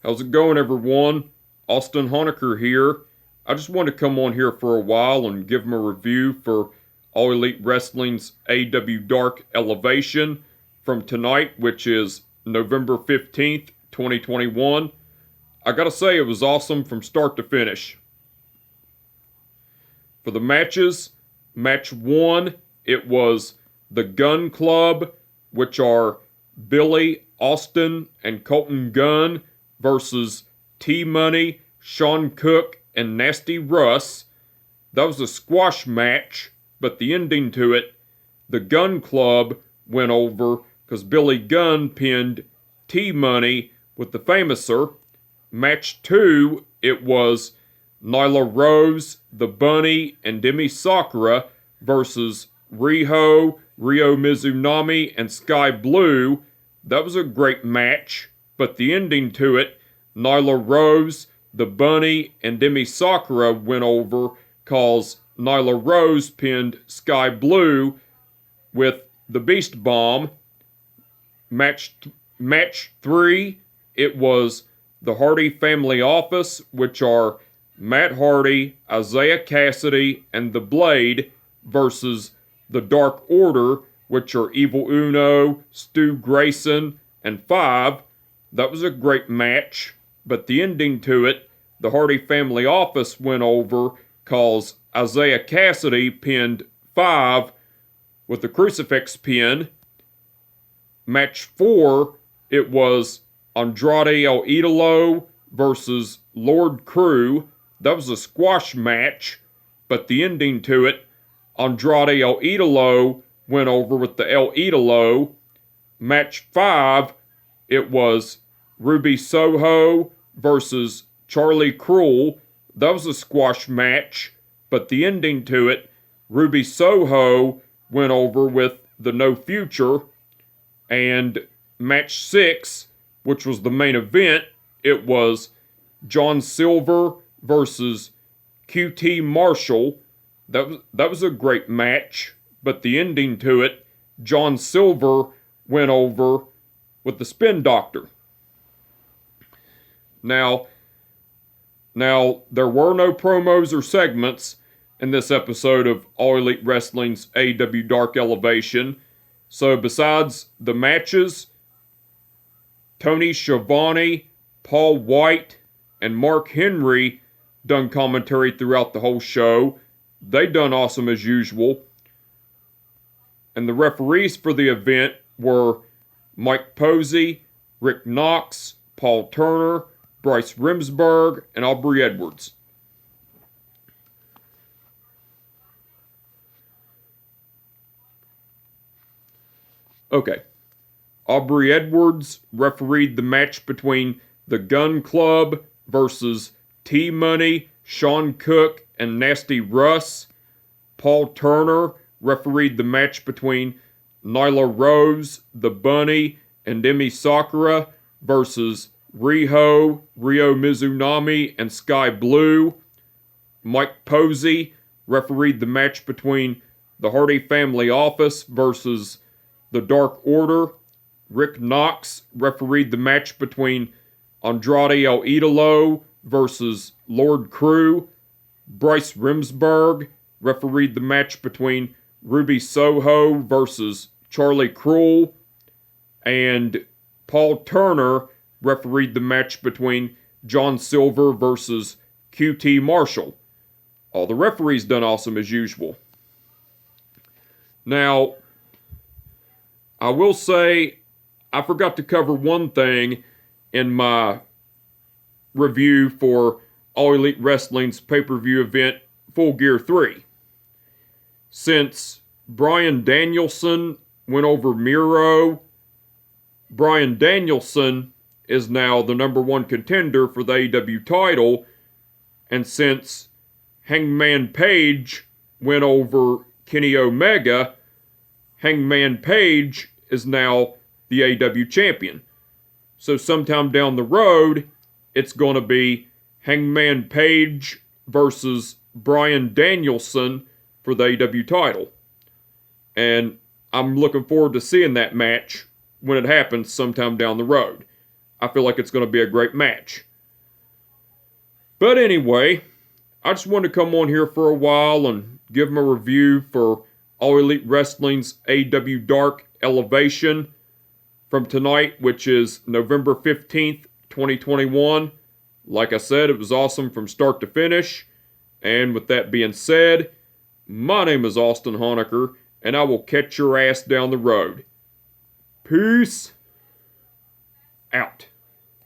How's it going, everyone? Austin Honecker here. I just wanted to come on here for a while and give them a review for All Elite Wrestling's AEW Dark Elevation from tonight, which is November 15th, 2021. I gotta say, it was awesome from start to finish. For the matches, match 1, it was the Gun Club, which are Billy, Austin, and Colton Gunn versus T-Money, Sean Cook, and Nasty Russ. That was a squash match, but the ending to it, the Gun Club went over because Billy Gunn pinned T-Money with the Famouser. Match 2, it was Nyla Rose, the Bunny, and Demi Sakura versus Riho, Ryo Mizunami, and Sky Blue. That was a great match, but the ending to it, Nyla Rose, the Bunny, and Demi Sakura went over cause Nyla Rose pinned Sky Blue with the Beast Bomb. Match 3, it was the Hardy Family Office, which are Matt Hardy, Isaiah Cassidy, and The Blade versus the Dark Order, which are Evil Uno, Stu Grayson, and Five. That was a great match, but the ending to it, the Hardy Family Office went over cause Isaiah Cassidy pinned Five with the crucifix pin. Match 4, it was Andrade El Idolo versus Lord Crew. That was a squash match, but the ending to it, Andrade El Idolo went over with the El Idolo. Match 5, it was Ruby Soho versus Charlie Cruel. That was a squash match, but the ending to it, Ruby Soho went over with the No Future. And match 6, which was the main event, it was John Silver versus QT Marshall. That was a great match, but the ending to it, John Silver went over with the Spin Doctor. Now, there were no promos or segments in this episode of All Elite Wrestling's AEW Dark Elevation. So besides the matches, Tony Schiavone, Paul White, and Mark Henry done commentary throughout the whole show. They done awesome as usual. And the referees for the event were Mike Posey, Rick Knox, Paul Turner, Bryce Remsburg, and Aubrey Edwards. Okay. Aubrey Edwards refereed the match between the Gun Club versus T-Money, Sean Cook, and Nasty Russ. Paul Turner refereed the match between Nyla Rose, the Bunny, and Demi Sakura versus Riho, Ryo Mizunami, and Sky Blue. Mike Posey refereed the match between the Hardy Family Office versus the Dark Order. Rick Knox refereed the match between Andrade El Idolo versus Lord Crew. Bryce Remsburg refereed the match between Ruby Soho versus Charlie Cruel. And Paul Turner refereed the match between John Silver versus QT Marshall. All the referees done awesome as usual. Now, I will say, I forgot to cover one thing in my review for All Elite Wrestling's pay-per-view event, Full Gear 3. Since Bryan Danielson went over Miro, Bryan Danielson is now the number 1 contender for the AEW title, and since Hangman Page went over Kenny Omega, Hangman Page is now the AEW champion. So sometime down the road, it's going to be Hangman Page versus Bryan Danielson for the AEW title. And I'm looking forward to seeing that match when it happens sometime down the road. I feel like it's going to be a great match. But anyway, I just wanted to come on here for a while and give them a review for All Elite Wrestling's AEW Dark Elevation from tonight, which is November 15th, 2021. Like I said, it was awesome from start to finish. And with that being said, my name is Austin Honecker, and I will catch your ass down the road. Peace out.